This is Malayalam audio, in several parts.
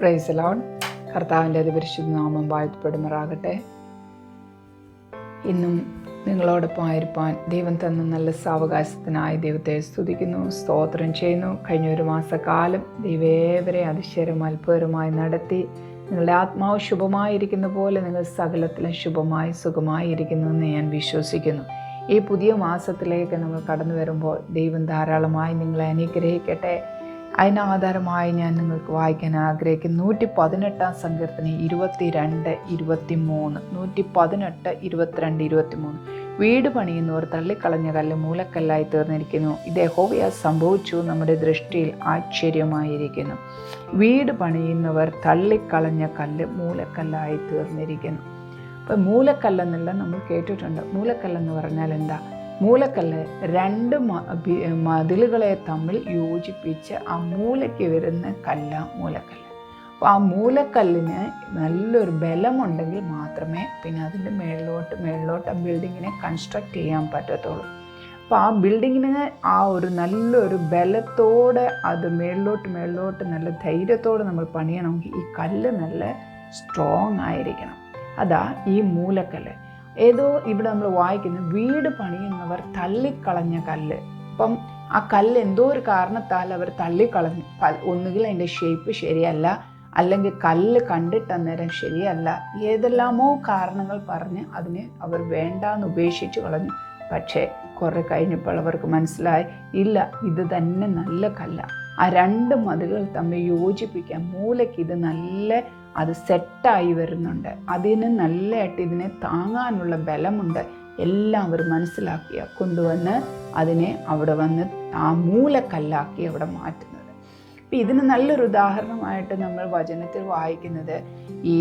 Praise the Lord. കർത്താവിൻ്റെ അതിപരിശുദ്ധ നാമം വാഴ്ത്തപ്പെടുമാറാകട്ടെ. ഇന്നും നിങ്ങളോടൊപ്പം ആയിരിക്കാൻ ദൈവം തന്ന നല്ല സാവകാശത്തിനായി ദൈവത്തെ സ്തുതിക്കുന്നു, സ്തോത്രം ചെയ്യുന്നു. കഴിഞ്ഞ ഒരു മാസക്കാലം ദൈവേവരെ അതിശയവും അത്ഭുതമായി നടത്തി. നിങ്ങളുടെ ആത്മാവ് ശുഭമായിരിക്കുന്ന പോലെ നിങ്ങൾ സകലത്തിലും ശുഭമായി സുഖമായി ഇരിക്കുന്നുവെന്ന് ഞാൻ വിശ്വസിക്കുന്നു. ഈ പുതിയ മാസത്തിലേക്ക് നമ്മൾ കടന്നു വരുമ്പോൾ ദൈവം ധാരാളമായി നിങ്ങളെ അനുഗ്രഹിക്കട്ടെ. അതിനാധാരമായി ഞാൻ നിങ്ങൾക്ക് വായിക്കാൻ ആഗ്രഹിക്കുന്നു 118 സങ്കീർത്തനം 22, 23. 118, 22, 23. വീട് പണിയുന്നവർ തള്ളിക്കളഞ്ഞ കല്ല് മൂലക്കല്ലായി തീർന്നിരിക്കുന്നു. ഇത് യഹോവയാൽ സംഭവിച്ചു, നമ്മുടെ ദൃഷ്ടിയിൽ ആശ്ചര്യമായിരിക്കുന്നു. വീട് പണിയുന്നവർ തള്ളിക്കളഞ്ഞ കല്ല് മൂലക്കല്ലായി തീർന്നിരിക്കുന്നു. അപ്പം മൂലക്കല്ലെന്നല്ല നമ്മൾ കേട്ടിട്ടുണ്ട്. മൂലക്കല്ലെന്ന് പറഞ്ഞാൽ എന്താ? മൂലക്കല്ല് രണ്ട് മതിലുകളെ തമ്മിൽ യോജിപ്പിച്ച് ആ മൂലയ്ക്ക് വരുന്ന കല്ല മൂലക്കല്ല്. അപ്പോൾ ആ മൂലക്കല്ലിന് നല്ലൊരു ബലമുണ്ടെങ്കിൽ മാത്രമേ പിന്നെ അതിൻ്റെ മേളിലോട്ട് ആ ബിൽഡിങ്ങിനെ കൺസ്ട്രക്റ്റ് ചെയ്യാൻ പറ്റത്തുള്ളൂ. അപ്പോൾ ആ ബിൽഡിങ്ങിന് ആ ഒരു നല്ലൊരു ബലത്തോടെ അത് മേളിലോട്ട് നല്ല ധൈര്യത്തോടെ നമ്മൾ പണിയണമെങ്കിൽ ഈ കല്ല് നല്ല സ്ട്രോങ് ആയിരിക്കണം. അതാ ഈ മൂലക്കല്ല്. ഏതോ ഇവിടെ നമ്മൾ വായിക്കുന്നു, വീട് പണിയുന്നവർ തള്ളിക്കളഞ്ഞ കല്ല്. അപ്പം ആ കല്ല് എന്തോ ഒരു കാരണത്താൽ അവർ തള്ളിക്കളഞ്ഞു. ഒന്നുകിൽ അതിൻ്റെ ഷേപ്പ് ശരിയല്ല, അല്ലെങ്കിൽ കല്ല് കണ്ടിട്ട് അന്നേരം ശരിയല്ല, ഏതെല്ലാമോ കാരണങ്ങൾ പറഞ്ഞ് അതിനെ അവർ വേണ്ടാന്ന് ഉപേക്ഷിച്ച് കളഞ്ഞു. പക്ഷേ കുറെ കഴിഞ്ഞപ്പോൾ അവർക്ക് മനസ്സിലായി, ഇല്ല, ഇത് തന്നെ നല്ല കല്ല. ആ രണ്ട് മതിലുകൾ തമ്മിൽ യോജിപ്പിക്കാൻ മൂലയ്ക്ക് ഇത് നല്ല അത് സെറ്റായി വരുന്നുണ്ട്. അതിന് നല്ലതായിട്ട് ഇതിനെ താങ്ങാനുള്ള ബലമുണ്ട്. എല്ലാം അവർ മനസ്സിലാക്കിയ കൊണ്ടുവന്ന് അതിനെ അവിടെ വന്ന് ആ മൂലക്കല്ലാക്കി അവിടെ മാറ്റുന്നത്. അപ്പം ഇതിന് നല്ലൊരു ഉദാഹരണമായിട്ട് നമ്മൾ വചനത്തിൽ വായിക്കുന്നത് ഈ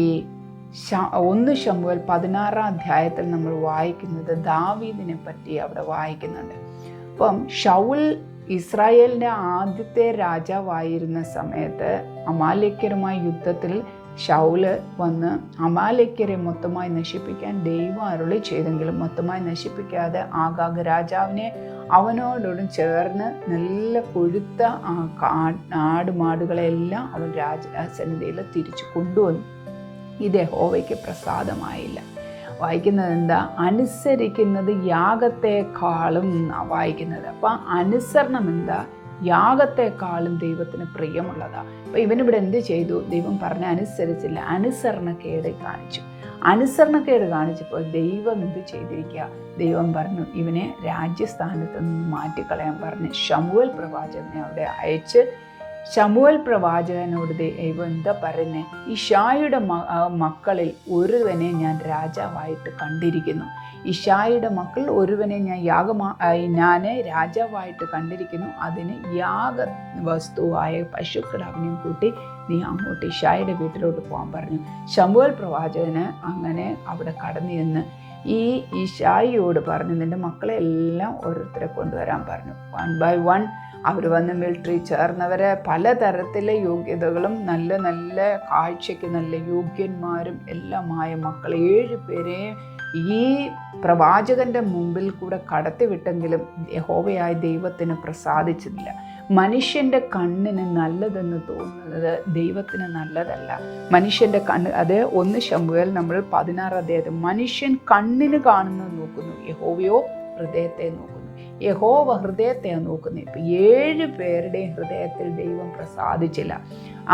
1 ശമൂവേൽ 16 അധ്യായത്തിൽ നമ്മൾ വായിക്കുന്നത് ദാവീദിനെ പറ്റി അവിടെ വായിക്കുന്നുണ്ട്. അപ്പം ശൗൽ ഇസ്രായേലിൻ്റെ ആദ്യത്തെ രാജാവായിരുന്ന സമയത്ത് അമാലേക്യരുമായി യുദ്ധത്തിൽ ശൗല് വന്ന് അമാലേക്യരെ മൊത്തമായി നശിപ്പിക്കാൻ ദൈവം അരുളി ചെയ്തെങ്കിലും മൊത്തമായി നശിപ്പിക്കാതെ ആഗാഗ് രാജാവിനെ അവനോടൊടും ചേർന്ന് നല്ല കൊഴുത്ത ആടുമാടുകളെല്ലാം അവൻ രാജസന്നിധിയിൽ തിരിച്ചു കൊണ്ടുവന്നു. ഇത് യഹോവയ്ക്ക് പ്രസാദമായില്ല. വായിക്കുന്നത് എന്താ? അനുസരിക്കുന്നത് യാഗത്തെക്കാളും വായിക്കുന്നത്. അപ്പം അനുസരണം എന്താ? യാഗത്തെക്കാളും ദൈവത്തിന് പ്രിയമുള്ളതാണ്. അപ്പം ഇവനിവിടെ എന്ത് ചെയ്തു? ദൈവം പറഞ്ഞ അനുസരിച്ചില്ല, അനുസരണക്കേട് കാണിച്ചപ്പോൾ ദൈവം എന്ത് ചെയ്തിരിക്കുക? ദൈവം പറഞ്ഞു, ഇവനെ രാജ്യസ്ഥാനത്ത് നിന്ന് മാറ്റിക്കളയാൻ പറഞ്ഞ് ശമൂവേൽ പ്രവാചകനെ അവിടെ അയച്ച് ശമൂവേൽ പ്രവാചകനോട് ദൈവം എന്താ പറയുന്നത്? ഇശായിയുടെ മക്കളിൽ ഒരുവനെ ഞാൻ രാജാവായിട്ട് കണ്ടിരിക്കുന്നു. ഇശായിയുടെ മക്കൾ ഒരുവനെ ഞാൻ രാജാവായിട്ട് കണ്ടിരിക്കുന്നു. അതിന് യാഗ വസ്തുവായ പശുക്കിടാവിനെയും കൂട്ടി നീ അങ്ങോട്ട് ഇശായിയുടെ വീട്ടിലോട്ട് പോകാൻ പറഞ്ഞു. ശമൂവേൽ പ്രവാചകന് അങ്ങനെ അവിടെ കടന്നു ചെന്ന് ഈ ഇശായിയോട് പറഞ്ഞു, നിൻ്റെ മക്കളെ എല്ലാം ഓരോരുത്തരെ കൊണ്ടുവരാൻ പറഞ്ഞു. 1 by 1 അവർ വന്ന് മിലിറ്ററി ചേർന്നവരെ പലതരത്തിലെ യോഗ്യതകളും നല്ല കാഴ്ചയ്ക്ക് നല്ല യോഗ്യന്മാരും എല്ലാമായ മക്കൾ 7 പേരെ ഈ പ്രവാചകന്റെ മുമ്പിൽ കൂടെ കടത്തിവിട്ടെങ്കിലും യഹോവയായ ദൈവത്തിന് പ്രസാദിച്ചില്ല. മനുഷ്യൻ്റെ കണ്ണിന് നല്ലതെന്ന് തോന്നുന്നത് ദൈവത്തിന് നല്ലതല്ല. മനുഷ്യൻ്റെ കണ്ണ്, അത് 1 ശമൂവേൽ നമ്മൾ 16 അധ്യായത്തിൽ മനുഷ്യൻ കണ്ണിന് കാണുന്നത് നോക്കുന്നു, യഹോവയോ ഹൃദയത്തെ നോക്കുന്നു. യഹോവ ഹൃദയത്തെയാണ് നോക്കുന്നത്. ഇപ്പം 7 പേരുടെയും ഹൃദയത്തിൽ ദൈവം പ്രസാദിച്ചില്ല.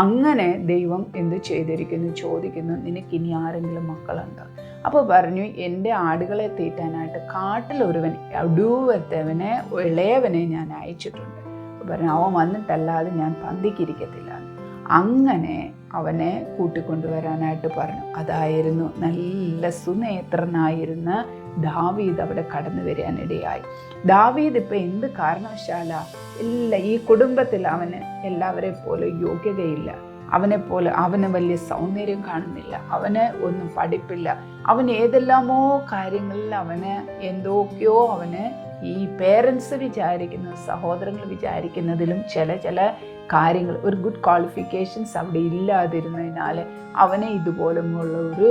അങ്ങനെ ദൈവം എന്ത് ചെയ്തിരിക്കുന്നു? ചോദിക്കുന്നു, നിനക്കിനി ആരെങ്കിലും മക്കളുണ്ടോ? അപ്പോൾ പറഞ്ഞു, എൻ്റെ ആടുകളെ തീറ്റാനായിട്ട് കാട്ടിലൊരുവൻ അടുവത്തവനെ ഇളയവനെ ഞാൻ അയച്ചിട്ടുണ്ട്. പറഞ്ഞു, അവൻ വന്നിട്ടല്ലാതെ ഞാൻ പന്തിക്കിരിക്കത്തില്ല. അങ്ങനെ അവനെ കൂട്ടിക്കൊണ്ടുവരാനായിട്ട് പറഞ്ഞു. അതായിരുന്നു നല്ല സുനേത്രനായിരുന്ന ദാവീദ് അവിടെ കടന്നു വരാനിടയായി. ദാവീദ് ഇപ്പം എന്ത് കാരണവശാലാ ഈ കുടുംബത്തിൽ അവന് എല്ലാവരെ പോലെ യോഗ്യതയില്ല. അവന് വലിയ സൗന്ദര്യം കാണുന്നില്ല, അവന് ഒന്നും പഠിപ്പില്ല, അവൻ ഏതെല്ലാമോ കാര്യങ്ങളിൽ അവന് എന്തൊക്കെയോ അവന് ഈ പേരൻസ് വിചാരിക്കുന്ന, സഹോദരങ്ങൾ വിചാരിക്കുന്നതിലും ചില കാര്യങ്ങൾ, ഒരു ഗുഡ് ക്വാളിഫിക്കേഷൻസ് അവിടെ ഇല്ലാതിരുന്നതിനാൽ അവനെ ഇതുപോലുള്ള ഒരു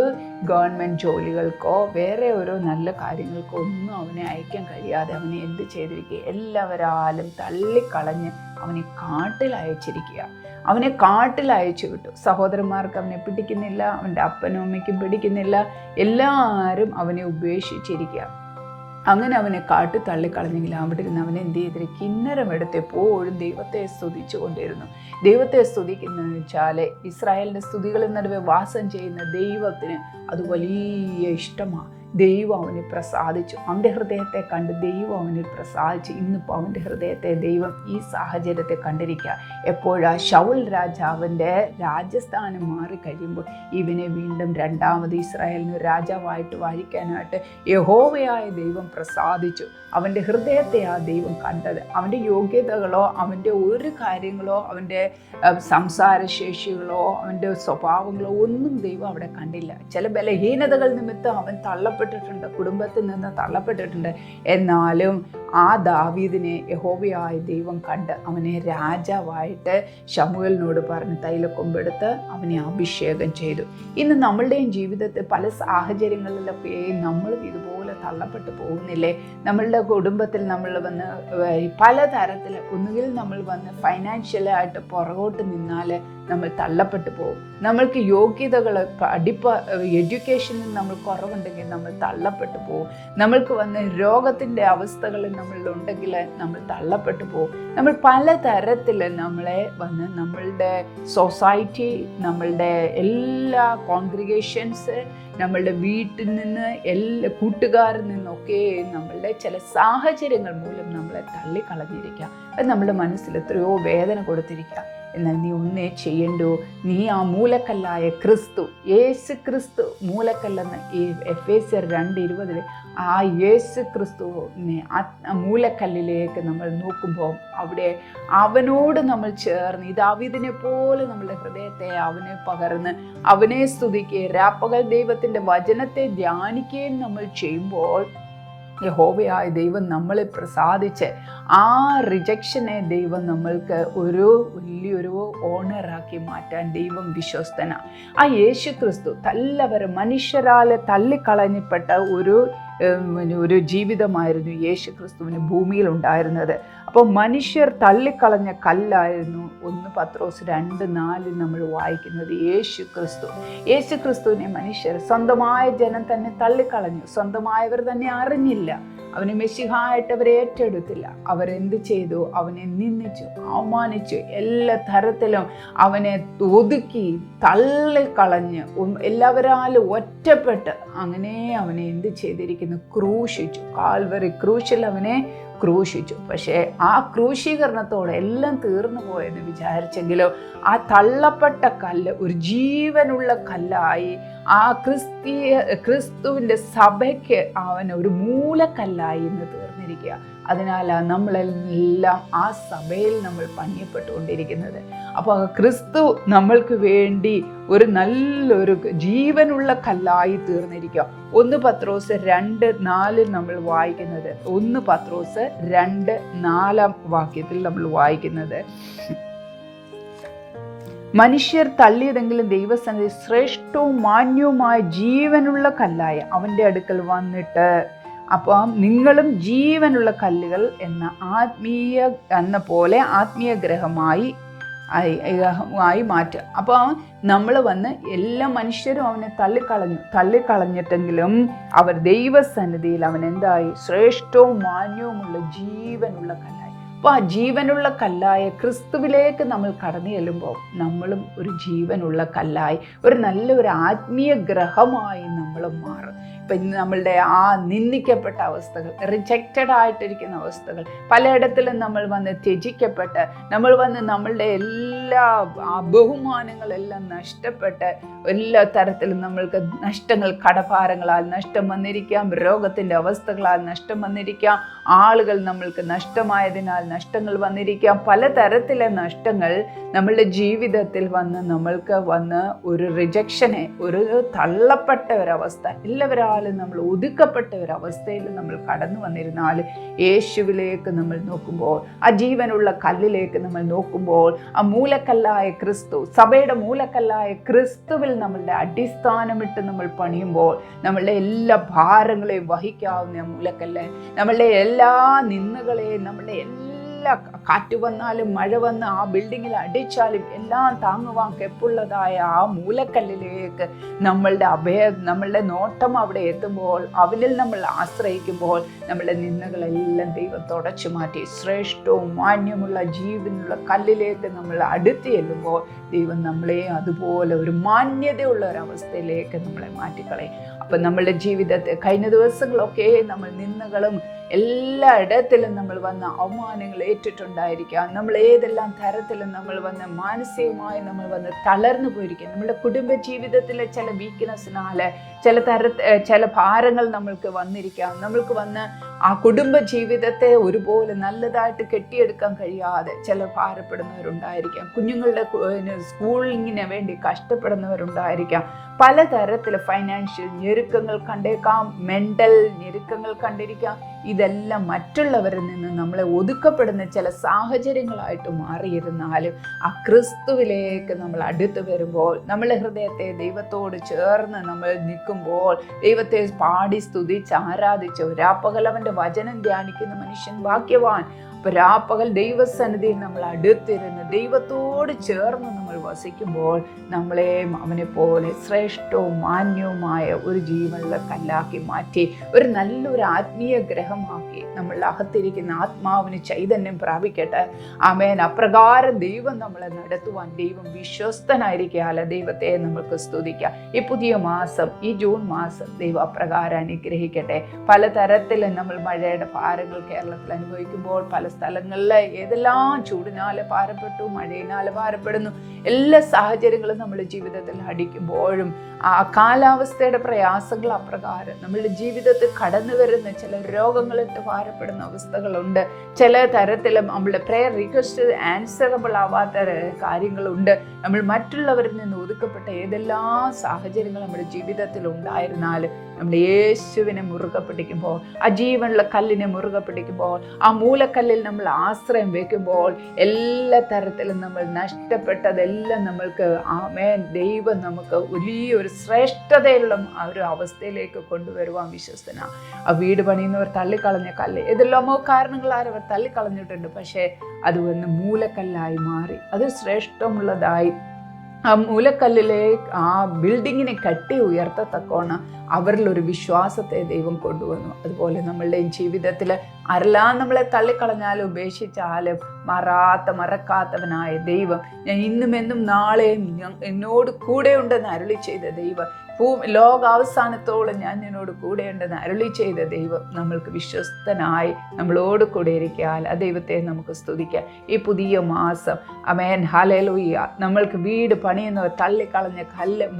ഗവൺമെൻറ് ജോലികൾക്കോ വേറെ ഓരോ നല്ല കാര്യങ്ങൾക്കോ ഒന്നും അവനെ അയക്കാൻ കഴിയാതെ അവനെ എന്ത് ചെയ്തിരിക്കുക, എല്ലാവരാലും തള്ളിക്കളഞ്ഞ് അവനെ കാട്ടിൽ അയച്ചിരിക്കുക. അവനെ കാട്ടിൽ അയച്ചു വിട്ടു. സഹോദരന്മാർക്ക് അവനെ പിടിക്കുന്നില്ല, അവൻ്റെ അപ്പനും അമ്മയ്ക്കും പിടിക്കുന്നില്ല, എല്ലാവരും അവനെ ഉപേക്ഷിച്ചിരിക്കുക. അങ്ങനെ അവനെ കാട്ടിൽ തള്ളിക്കളഞ്ഞെങ്കിൽ അവിടെ ഇരുന്ന് അവനെ എന്ത് ചെയ്തിട്ട് കിന്നരം എടുത്തെപ്പോഴും ദൈവത്തെ സ്തുതിച്ചു കൊണ്ടിരുന്നു. ദൈവത്തെ സ്തുതിക്കുന്നതെന്ന് വെച്ചാൽ ഇസ്രായേലിൻ്റെ സ്തുതികളിൽ നടുവെ വാസം ചെയ്യുന്ന ദൈവത്തിന് അത് വലിയ ഇഷ്ടമാണ്. ദൈവം അവനെ പ്രസാദിച്ചു. അവൻ്റെ ഹൃദയത്തെ കണ്ട് ദൈവം അവനിൽ പ്രസാദിച്ചു. ഇന്നിപ്പോൾ അവൻ്റെ ഹൃദയത്തെ ദൈവം ഈ സാഹചര്യത്തെ കണ്ടിരിക്കുക. എപ്പോഴാ ശൗൽ രാജാവിൻ്റെ രാജസ്ഥാനം മാറിക്കഴിയുമ്പോൾ ഇവനെ വീണ്ടും രണ്ടാമത് ഇസ്രായേലിന് രാജാവായിട്ട് വാഴിക്കാനായിട്ട് യഹോവയായ ദൈവം പ്രസാദിച്ചു. അവൻ്റെ ഹൃദയത്തെ ആ ദൈവം കണ്ടത്. അവൻ്റെ യോഗ്യതകളോ അവൻ്റെ ഒരു കാര്യങ്ങളോ അവൻ്റെ സംസാരശേഷികളോ അവൻ്റെ സ്വഭാവങ്ങളോ ഒന്നും ദൈവം അവിടെ കണ്ടില്ല. ചില ബലഹീനതകൾ നിമിത്തം അവൻ തള്ളപ്പെട്ടിട്ടുണ്ട്, കുടുംബത്തിൽ നിന്ന് തള്ളപ്പെട്ടിട്ടുണ്ട്. എന്നാലും ആ ദാവീദിനെ യഹോവയായ ദൈവം കണ്ട് അവനെ രാജാവായിട്ട് ശമൂവേലിനോട് പറഞ്ഞ് തൈലക്കൊമ്പെടുത്ത് അവനെ അഭിഷേകം ചെയ്തു. ഇന്ന് നമ്മളുടെയും ജീവിതത്തിൽ പല സാഹചര്യങ്ങളിലൊക്കെ നമ്മളും ഇതുപോലെ തള്ളപ്പെട്ടു പോകുന്നില്ലേ? നമ്മളുടെ കുടുംബത്തിൽ നമ്മൾ വന്ന് പലതരത്തിൽ ഒന്നുകിൽ നമ്മൾ വന്ന് ഫൈനാൻഷ്യലായിട്ട് പുറകോട്ട് നിന്നാൽ നമ്മൾ തള്ളപ്പെട്ടു പോകും. നമ്മൾക്ക് യോഗ്യതകൾ എഡ്യൂക്കേഷനിൽ നമ്മൾ കുറവുണ്ടെങ്കിൽ നമ്മൾ തള്ളപ്പെട്ടു പോകും. നമ്മൾക്ക് വന്ന് രോഗത്തിൻ്റെ അവസ്ഥകളിൽ നമ്മളിലുണ്ടെങ്കിൽ നമ്മൾ തള്ളപ്പെട്ടു പോകും. നമ്മൾ പലതരത്തിൽ നമ്മളെ വന്ന് നമ്മളുടെ സൊസൈറ്റി, നമ്മളുടെ എല്ലാ കോൺഗ്രിഗേഷൻസ്, നമ്മളുടെ വീട്ടിൽ നിന്ന് എല്ലാ കൂട്ടുകാരിൽ നിന്നൊക്കെ നമ്മളുടെ ചില സാഹചര്യങ്ങൾ മൂലം നമ്മളെ തള്ളിക്കളഞ്ഞിരിക്കുക. അത് നമ്മുടെ മനസ്സിൽ എത്രയോ വേദന കൊടുത്തിരിക്കുക. എന്നാൽ നീ ഒന്നേ ചെയ്യണ്ടോ, നീ ആ മൂലക്കല്ലായ ക്രിസ്തു, യേശു ക്രിസ്തു മൂലക്കല്ലെന്ന് ഈ എഫേസ്യർ 2:20 ആ യേശു ക്രിസ്തുവിനെ മൂലക്കല്ലിലേക്ക് നമ്മൾ നോക്കുമ്പോൾ അവിടെ അവനോട് നമ്മൾ ചേർന്ന് ദാവീദിനെ പോലെ നമ്മളുടെ ഹൃദയത്തെ അവനെ പകർന്ന് അവനെ സ്തുതിക്കുകയും രാപ്പകൽ ദൈവത്തിൻ്റെ വചനത്തെ ധ്യാനിക്കുകയും നമ്മൾ ചെയ്യുമ്പോൾ യഹോവയായ ദൈവം നമ്മളെ പ്രസാദിച്ച് ആ റിജക്ഷനെ ദൈവം നമ്മൾക്ക് ഒരു വലിയൊരു ഓണറാക്കി മാറ്റാൻ ദൈവം വിശ്വസ്തനാണ്. ആ യേശു ക്രിസ്തു മനുഷ്യരാൽ തള്ളിക്കളഞ്ഞപ്പെട്ട ഒരു ജീവിതമായിരുന്നു യേശു ക്രിസ്തുവിന് ഭൂമിയിൽ ഉണ്ടായിരുന്നത്. അപ്പോൾ മനുഷ്യർ തള്ളിക്കളഞ്ഞ കല്ലായിരുന്നു 1 പത്രോസ് 2:4 നമ്മൾ വായിക്കുന്നത്. യേശു ക്രിസ്തുവിനെ മനുഷ്യർ സ്വന്തമായ ജനം തന്നെ തള്ളിക്കളഞ്ഞു. സ്വന്തമായവർ തന്നെ അറിഞ്ഞില്ല. അവനെ മെസ്സിഹായിട്ട് അവരെ ഏറ്റെടുത്തില്ല. അവരെന്ത് ചെയ്തു? അവനെ നിന്ദിച്ചു, അവമാനിച്ചു, എല്ലാ തരത്തിലും അവനെ ഒതുക്കി തള്ളിക്കളഞ്ഞ് എല്ലാവരാലും ഒറ്റപ്പെട്ട് അങ്ങനെ അവനെ എന്ത് ചെയ്തിരിക്കുന്നു? ക്രൂശിച്ചു. കാൽവറി ക്രൂശിൽ അവനെ ക്രൂശിച്ചു. പക്ഷേ ആ ക്രൂശീകരണത്തോടെ എല്ലാം തീർന്നു പോയെന്ന് വിചാരിച്ചെങ്കിലോ ആ തള്ളപ്പെട്ട കല്ല് ഒരു ജീവനുള്ള കല്ലായി ആ ക്രിസ്തുവിൻ്റെ സഭയ്ക്ക് അവൻ ഒരു മൂലക്കല്ലായി ഇന്ന് തീർന്നിരിക്കുക. അതിനാലാണ് നമ്മളെല്ലാം ആ സഭയിൽ നമ്മൾ പണിയപ്പെട്ടുകൊണ്ടിരിക്കുന്നത്. അപ്പോൾ ക്രിസ്തു നമ്മൾക്ക് വേണ്ടി ഒരു നല്ലൊരു ജീവനുള്ള കല്ലായി തീർന്നിരിക്കുക. 1 പത്രോസ് 2:4 നമ്മൾ വായിക്കുന്നത്, 1 പത്രോസ് 2:4 നമ്മൾ വായിക്കുന്നത്, മനുഷ്യർ തള്ളിയതെങ്കിലും ദൈവസന്നിധി ശ്രേഷ്ഠവും മാന്യവുമായ ജീവനുള്ള കല്ലായ അവൻ്റെ അടുക്കൽ വന്നിട്ട്, അപ്പം നിങ്ങളും ജീവനുള്ള കല്ലുകൾ എന്ന പോലെ ആത്മീയ ഗ്രഹമായി മാറ്റുക. അപ്പോൾ നമ്മൾ വന്ന് എല്ലാ മനുഷ്യരും അവനെ തള്ളിക്കളഞ്ഞിട്ടെങ്കിലും അവർ ദൈവസന്നിധിയിൽ അവൻ എന്തായി? ശ്രേഷ്ഠവും മാന്യവുമുള്ള ജീവനുള്ള കല്ലായി. അപ്പോൾ ആ ജീവനുള്ള കല്ലായ ക്രിസ്തുവിലേക്ക് നമ്മൾ കടന്നു ചെല്ലുമ്പോൾ നമ്മളും ഒരു ജീവനുള്ള കല്ലായി നല്ലൊരു ആത്മീയ ഗ്രഹമായി നമ്മൾ മാറും. ഇപ്പം ഇന്ന് നമ്മളുടെ ആ നിന്ദിക്കപ്പെട്ട അവസ്ഥകൾ, റിജക്റ്റഡ് ആയിട്ടിരിക്കുന്ന അവസ്ഥകൾ, പലയിടത്തിലും നമ്മൾ വന്ന് ത്യജിക്കപ്പെട്ട് നമ്മൾ വന്ന് നമ്മളുടെ എല്ലാ എല്ലാ ബഹുമാനങ്ങളെല്ലാം നഷ്ടപ്പെട്ട് എല്ലാ തരത്തിലും നമ്മൾക്ക് നഷ്ടങ്ങൾ, കടഭാരങ്ങളാൽ നഷ്ടം വന്നിരിക്കാം, രോഗത്തിൻ്റെ അവസ്ഥകളാൽ നഷ്ടം വന്നിരിക്കാം, ആളുകൾ നമ്മൾക്ക് നഷ്ടമായതിനാൽ നഷ്ടങ്ങൾ വന്നിരിക്കാം. പലതരത്തിലെ നഷ്ടങ്ങൾ നമ്മളുടെ ജീവിതത്തിൽ നമ്മൾക്ക് ഒരു റിജക്ഷനെ, ഒരു തള്ളപ്പെട്ട ഒരവസ്ഥ, എല്ലാവരാലും നമ്മൾ ഒതുക്കപ്പെട്ട ഒരവസ്ഥയിൽ നമ്മൾ കടന്നു വന്നിരുന്നാൽ യേശുവിലേക്ക് നമ്മൾ നോക്കുമ്പോൾ, ആ ജീവനുള്ള കല്ലിലേക്ക് നമ്മൾ നോക്കുമ്പോൾ, ആ മൂലക്കല്ലായ ക്രിസ്തു, സഭയുടെ മൂലക്കല്ലായ ക്രിസ്തുവിൽ നമ്മളുടെ അടിസ്ഥാനമിട്ട് നമ്മൾ പണിയുമ്പോൾ നമ്മളുടെ എല്ലാ ഭാരങ്ങളെയും വഹിക്കാവുന്ന മൂലക്കല്ല്, നമ്മളുടെ എല്ലാ നിന്ദകളെയും, നമ്മളുടെ കാറ്റ് വന്നാലും മഴ വന്ന് ആ ബിൽഡിങ്ങിൽ അടിച്ചാലും എല്ലാം താങ്ങുവാൻ കെപ്പുള്ളതായ ആ മൂലക്കല്ലിലേക്ക് നമ്മളുടെ നോട്ടം അവിടെ എത്തുമ്പോൾ, അവനിൽ നമ്മൾ ആശ്രയിക്കുമ്പോൾ നമ്മളുടെ നിന്ദകളെല്ലാം ദൈവം തുടച്ചു മാറ്റി ശ്രേഷ്ഠവും മാന്യമുള്ള ജീവനുള്ള കല്ലിലേക്ക് നമ്മൾ അടുത്ത് ചെല്ലുമ്പോൾ ദൈവം നമ്മളെ അതുപോലെ ഒരു മാന്യതയുള്ള ഒരവസ്ഥയിലേക്ക് നമ്മളെ മാറ്റിക്കളയും. അപ്പം നമ്മളുടെ ജീവിതത്തെ കഴിഞ്ഞ ദിവസങ്ങളൊക്കെ നമ്മൾ നിന്ദകളും എല്ലായിടത്തിലും നമ്മൾ അവമാനങ്ങൾ ഏറ്റിട്ടുണ്ടായിരിക്കാം. നമ്മൾ ഏതെല്ലാം തരത്തിലും നമ്മൾ മാനസികമായി നമ്മൾ തളർന്നു പോയിരിക്കാം. നമ്മുടെ കുടുംബ ജീവിതത്തിലെ ചില വീക്ക്നെസ്സിനാല് ചില ഭാരങ്ങൾ നമ്മൾക്ക് വന്നിരിക്കാം. നമ്മൾക്ക് ആ കുടുംബ ജീവിതത്തെ ഒരുപോലെ നല്ലതായിട്ട് കെട്ടിയെടുക്കാൻ കഴിയാതെ ചില ഭാരപ്പെടുന്നവരുണ്ടായിരിക്കാം. കുഞ്ഞുങ്ങളുടെ സ്കൂളിങ്ങിന് വേണ്ടി കഷ്ടപ്പെടുന്നവരുണ്ടായിരിക്കാം. പലതരത്തിൽ ഫൈനാൻഷ്യൽ ഞെരുക്കങ്ങൾ കണ്ടേക്കാം, മെൻ്റൽ ഞെരുക്കങ്ങൾ കണ്ടിരിക്കാം. ഇതെല്ലാം മറ്റുള്ളവരിൽ നിന്ന് നമ്മളെ ഒതുക്കപ്പെടുന്ന ചില സാഹചര്യങ്ങളായിട്ട് മാറിയിരുന്നാലും ആ ക്രിസ്തുവിലേക്ക് നമ്മൾ അടുത്ത് വരുമ്പോൾ, നമ്മളെ ഹൃദയത്തെ ദൈവത്തോട് ചേർന്ന് നമ്മൾ നിൽക്കുമ്പോൾ, ദൈവത്തെ പാടി സ്തുതിച്ച് ആരാധിച്ച് രാപ്പകൽ അവൻ്റെ വചനം ധ്യാനിക്കുന്ന മനുഷ്യൻ ഭാഗ്യവാൻ. അപ്പോൾ രാപ്പകൽ ദൈവസന്നിധിയിൽ നമ്മൾ അടുത്തിരുന്ന് ദൈവത്തോട് ചേർന്ന് നമ്മൾ വസിക്കുമ്പോൾ നമ്മളെ അവനെ പോലെ ശ്രേഷ്ഠവും മാന്യവുമായ ഒരു ജീവനുള്ള കല്ലാക്കി മാറ്റി ഒരു നല്ലൊരു ആത്മീയ ഗ്രഹമാക്കി നമ്മളുടെ അകത്തിരിക്കുന്ന ആത്മാവിന് ചൈതന്യം പ്രാപിക്കട്ടെ. ആമേൻ. അപ്രകാരം ദൈവം നമ്മളെ നടത്തുവാൻ ദൈവം വിശ്വസ്തനായിരിക്കാല ദൈവത്തെ നമുക്ക് സ്തുതിക്കാം. ഈ പുതിയ മാസം, ഈ ജൂൺ മാസം ദൈവം അപ്രകാരം അനുഗ്രഹിക്കട്ടെ. പലതരത്തിലും നമ്മൾ മഴയുടെ ഭാരങ്ങൾ കേരളത്തിൽ അനുഭവിക്കുമ്പോൾ, പല സ്ഥലങ്ങളിൽ ഏതെല്ലാം ചൂടിനാല് ഭാരപ്പെട്ടു, മഴയിനാല് ഭാരപ്പെടുന്നു, എല്ലാ സാഹചര്യങ്ങളും നമ്മുടെ ജീവിതത്തിൽ അടിക്കുമ്പോഴും ആ കാലാവസ്ഥയുടെ പ്രയാസങ്ങൾ അപ്രകാരം നമ്മളുടെ ജീവിതത്തിൽ കടന്നു വരുന്ന ചില രോഗങ്ങളിട്ട് ഭാരപ്പെടുന്ന അവസ്ഥകളുണ്ട്. ചില തരത്തിലും നമ്മളുടെ പ്രെയർ റിക്വസ്റ്റ് ആൻസറബിൾ ആവാത്ത കാര്യങ്ങളുണ്ട്. നമ്മൾ മറ്റുള്ളവരിൽ നിന്ന് ഒതുക്കപ്പെട്ട ഏതെല്ലാം സാഹചര്യങ്ങൾ നമ്മുടെ ജീവിതത്തിൽ ഉണ്ടായിരുന്നാലും നമ്മൾ യേശുവിനെ മുറുകെ പിടിക്കുമ്പോൾ, ആ ജീവനുള്ള കല്ലിനെ മുറുകെ പിടിക്കുമ്പോൾ, ആ മൂലക്കല്ലിൽ നമ്മൾ ആശ്രയം വയ്ക്കുമ്പോൾ എല്ലാ തരത്തിലും നമ്മൾ നഷ്ടപ്പെട്ടതെല്ലാം നമ്മൾക്ക് ആമേൻ ദൈവം നമുക്ക് വലിയൊരു ശ്രേഷ്ഠതയുള്ള ആ ഒരു അവസ്ഥയിലേക്ക് കൊണ്ടുവരുവാൻ വിശ്വസ്തനാണ്. ആ വീട് പണിയുന്നവർ തള്ളിക്കളഞ്ഞ കല്ല്, ഏതെല്ലാമോ കാരണങ്ങളാൽ അവർ തള്ളിക്കളഞ്ഞിട്ടുണ്ട്. പക്ഷേ അത് മൂലക്കല്ലായി മാറി, അത് ശ്രേഷ്ഠമുള്ളതായി ആ മൂലക്കല്ലിലെ ആ ബിൽഡിങ്ങിനെ കട്ടി ഉയർത്തത്തക്കോണം അവരിലൊരു വിശ്വാസത്തെ ദൈവം കൊണ്ടുവന്നു. അതുപോലെ നമ്മളുടെ ജീവിതത്തിൽ ആരെല്ലാം നമ്മളെ തള്ളിക്കളഞ്ഞാലും ഉപേക്ഷിച്ചാലും മറക്കാത്തവനായ ദൈവം, ഞാൻ ഇന്നും എന്നും നാളെയും എന്നോട് കൂടെയുണ്ടെന്ന് അരുളി ചെയ്ത ദൈവം, ലോകാവസാനത്തോളം ഞാൻ നിന്നോട് കൂടെയുണ്ടെന്ന് അരുളി ചെയ്ത ദൈവം നമ്മൾക്ക് വിശ്വസ്തനായി നമ്മളോട് കൂടെ ഇരിക്കാൻ ആ ദൈവത്തെ നമുക്ക് സ്തുതിക്കാം. ഈ പുതിയ മാസം ആമേൻ ഹല്ലേലൂയ. നമ്മൾക്ക് വീട് പണിയുന്നവർ തള്ളിക്കളഞ്ഞ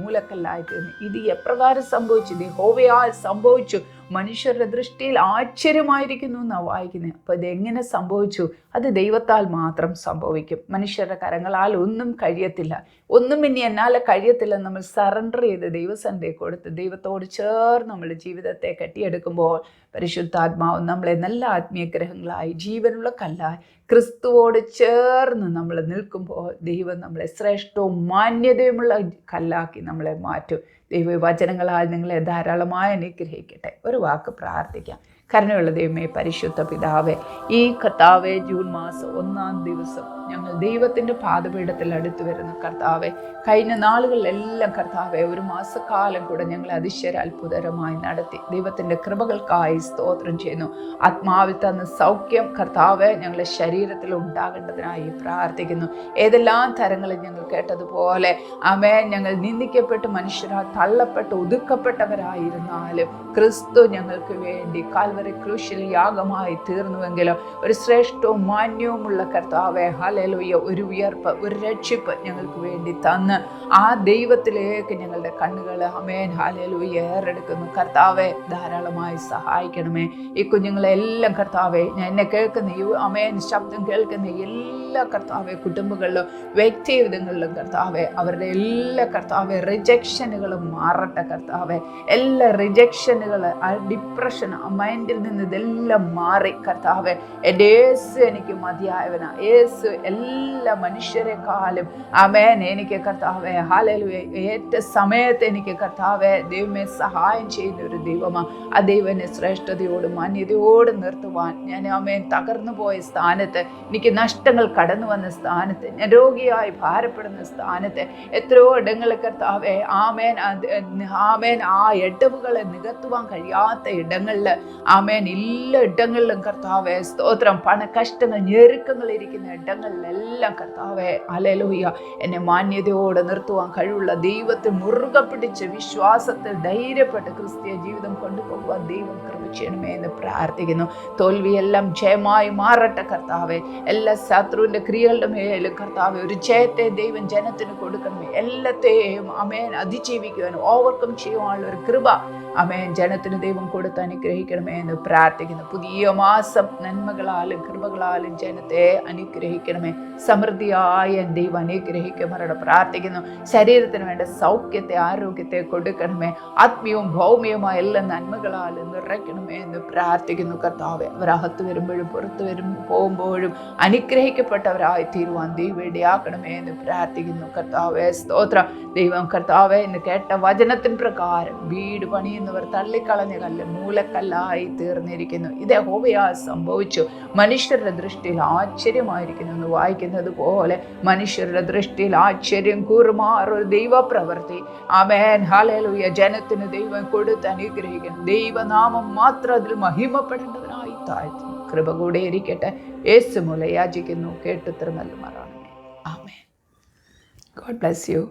മൂലക്കല്ലായി തീർന്നു. ഇത് എപ്രകാരം സംഭവിച്ചു? യഹോവയാൽ സംഭവിച്ചു. മനുഷ്യരുടെ ദൃഷ്ടിയിൽ ആശ്ചര്യമായിരിക്കുന്നു എന്നാണ് വായിക്കുന്നത്. അപ്പോൾ ഇതെങ്ങനെ സംഭവിച്ചു? അത് ദൈവത്താൽ മാത്രം സംഭവിക്കും. മനുഷ്യരുടെ കരങ്ങളാൽ ഒന്നും കഴിയത്തില്ല. ഒന്നും ഇനി എന്നാലെ കഴിയത്തില്ല. നമ്മൾ സറണ്ടർ ചെയ്ത് ദൈവസന്നിധിയെ കൊടുത്ത് ദൈവത്തോട് ചേർന്ന് നമ്മുടെ ജീവിതത്തെ കെട്ടിയെടുക്കുമ്പോൾ പരിശുദ്ധാത്മാവ് നമ്മളെ നല്ല ആത്മീയ ഗ്രഹങ്ങളായി ജീവനുള്ള കല്ലായി ക്രിസ്തുവോട് ചേർന്ന് നമ്മൾ നിൽക്കുമ്പോൾ ദൈവം നമ്മളെ ശ്രേഷ്ഠവും മാന്യതയുമുള്ള കല്ലാക്കി നമ്മളെ മാറ്റും. ദൈവവചനങ്ങളാൽ നിങ്ങളെ ധാരാളമായി അനുഗ്രഹിക്കട്ടെ. ഒരു വാക്ക് പ്രാർത്ഥിക്കാം. കരുണയുള്ള ദൈവമേ, പരിശുദ്ധ പിതാവേ, ഈ കർത്താവേ ജൂൺ മാസം 1-ാം ദിവസം ഞങ്ങൾ ദൈവത്തിൻ്റെ പാദപീഠത്തിൽ അടുത്ത് വരുന്ന കർത്താവെ, കഴിഞ്ഞ നാളുകളിലെല്ലാം കർത്താവെ ഒരു മാസക്കാലം കൂടെ ഞങ്ങളെ അത്ഭുതകരമായി നടത്തി. ദൈവത്തിൻ്റെ കൃപകൾക്കായി സ്തോത്രം ചെയ്യുന്നു. ആത്മാവിൽ തന്ന സൗഖ്യം കർത്താവെ ഞങ്ങളുടെ ശരീരത്തിൽ ഉണ്ടാകേണ്ടതിനായി പ്രാർത്ഥിക്കുന്നു. ഏതെല്ലാം തരങ്ങളിൽ ഞങ്ങൾ കേട്ടതുപോലെ ആമേൻ, ഞങ്ങൾ നിന്ദിക്കപ്പെട്ട് മനുഷ്യരാൽ തള്ളപ്പെട്ട് ഒതുക്കപ്പെട്ടവരായിരുന്നാലും ക്രിസ്തു ഞങ്ങൾക്ക് വേണ്ടി കാൽവരി കാൽവറി ക്രൂശിൽ യാഗമായി തീർന്നുവെങ്കിലും ഒരു ശ്രേഷ്ഠവും മാന്യവുമുള്ള കർത്താവെ ഹല്ലേലൂയ ഒരു ഉയർപ്പ്, ഒരു രക്ഷിപ്പ് ഞങ്ങൾക്ക് വേണ്ടി തന്ന് ആ ദൈവത്തിലേക്ക് ഞങ്ങളുടെ കണ്ണുകൾ ആമേൻ ഹല്ലേലൂയ ഏറെടുക്കുന്നു. കർത്താവെ ധാരാളമായി സഹായിക്കണമേ. ഈ കുഞ്ഞുങ്ങളെല്ലാം കർത്താവെ, എന്നെ കേൾക്കുന്ന ആമേൻ ശബ്ദം കേൾക്കുന്ന എല്ലാ കർത്താവെ കുടുംബങ്ങളിലും വ്യക്തിവിധങ്ങളിലും കർത്താവെ അവരുടെ എല്ലാ കർത്താവെ റിജക്ഷനുകളും മാറട്ടെ കർത്താവെ. എല്ലാ റിജക്ഷനുകൾ, ഡിപ്രഷൻ, മൈൻഡിൽ നിന്ന് ഇതെല്ലാം മാറി കർത്താവെ. എൻ്റെ യേസു എനിക്ക് മതിയായവനാ. യേസു എല്ലാ മനുഷ്യരെക്കാളും ആമേൻ എനിക്ക് കർത്താവെ ഹല്ലേലൂയ ഏറ്റ സമയത്ത് എനിക്ക് കർത്താവെ ദൈവമേ സഹായം ചെയ്യുന്ന ഒരു ദൈവമാണ്. ആ ദൈവനെ ശ്രേഷ്ഠതയോടും മാന്യതയോടും നിർത്തുവാൻ ഞാൻ ആമേൻ തകർന്നു പോയ സ്ഥാനത്ത്, എനിക്ക് നഷ്ടങ്ങൾ കടന്നു വന്ന സ്ഥാനത്ത്, ഞാൻ രോഗിയായി ഭാരപ്പെടുന്ന സ്ഥാനത്ത് എത്രയോ ഇടങ്ങളിൽ കർത്താവെ ആമേൻ ആമേൻ ആ ഇടവുകളെ നികത്തുവാൻ കഴിയാത്ത ഇടങ്ങളിൽ ആമേൻ എല്ലാ ഇടങ്ങളിലും കർത്താവെ സ്തോത്രം, കഷ്ടങ്ങൾ ഞെരുക്കങ്ങൾ ഇരിക്കുന്ന ഇടങ്ങളിലെല്ലാം കർത്താവെ ഹല്ലേലൂയ എന്നെ മാന്യതയോടെ നിർത്തുവാൻ കഴിവുള്ള ദൈവത്തെ മുറുകെ പിടിച്ച് വിശ്വാസത്തിൽ ധൈര്യപ്പെട്ട് ക്രിസ്തീയ ജീവിതം കൊണ്ടുപോകുവാൻ ദൈവം കൃപ ചെയ്യണമേ എന്ന് പ്രാർത്ഥിക്കുന്നു. തോൽവിയെല്ലാം ജയമായി മാറട്ടെ കർത്താവെ. എല്ലാ ശത്രുവിൻ്റെ ക്രിയകളുടെ മേലും കർത്താവെ ഒരു ജയത്തെ ദൈവം ജനത്തിന് കൊടുക്കണമേ. എല്ലാത്തെയും ആമേൻ അതിജീവിക്കുവാനും ഓവർകം ചെയ്യുവാനുള്ള ഒരു കൃപ ആമേൻ ജനത്തിന് ദൈവം കൊടുത്ത് അനുഗ്രഹിക്കണമേ എന്ന് പ്രാർത്ഥിക്കുന്നു. പുതിയ മാസം നന്മകളാലും കൃപകളാലും ജനത്തെ അനുഗ്രഹിക്കണമേ. സമൃദ്ധിയായ ദൈവം അനുഗ്രഹിക്കുമാറോട് പ്രാർത്ഥിക്കുന്നു. ശരീരത്തിന് വേണ്ട സൗഖ്യത്തെ, ആരോഗ്യത്തെ കൊടുക്കണമേ. ആത്മീയവും ഭൗമികവുമായ എല്ലാ നന്മകളാലും നിറയ്ക്കണമേ എന്ന് പ്രാർത്ഥിക്കുന്നു കർത്താവെ. അവരകത്ത് വരുമ്പോഴും പുറത്ത് പോകുമ്പോഴും അനുഗ്രഹിക്കപ്പെട്ടവരായി തീരുവാൻ ദൈവം ഇടയാക്കണമേ എന്ന് പ്രാർത്ഥിക്കുന്നു കർത്താവെ. സ്തോത്രം. ദൈവം കർത്താവെ ഇന്ന് കേട്ട വചനത്തിന് പ്രകാരം വീട് പണിയുന്നവർ തള്ളിക്കളഞ്ഞ കല്ല് മൂലക്കല്ലായി തീർന്നിരിക്കുന്നു. ഇത് യഹോവയാ സംഭവിച്ചു, മനുഷ്യരുടെ ദൃഷ്ടിയിൽ ആശ്ചര്യമായിരിക്കുന്നു എന്ന് വായിക്കുന്നത് പോലെ മനുഷ്യരുടെ ദൃഷ്ടിയിൽ ആശ്ചര്യം കൂറുമാറൊരു ദൈവപ്രവൃത്തി ആമേൻ ഹല്ലേലൂയ ജനത്തിന് ദൈവം കൊടുത്ത് അനുഗ്രഹിക്കുന്നു. ദൈവനാമം മാത്രം അതിൽ മഹിമപ്പെടേണ്ടതിനായി താഴ്ത്തുന്നു. കൃപ കൂടെ ഇരിക്കട്ടെ. യേശു മൂലം യാചിക്കുന്നു, കേട്ടുത്തരം നൽകുമാറാണ്. ആമേൻ. God bless U.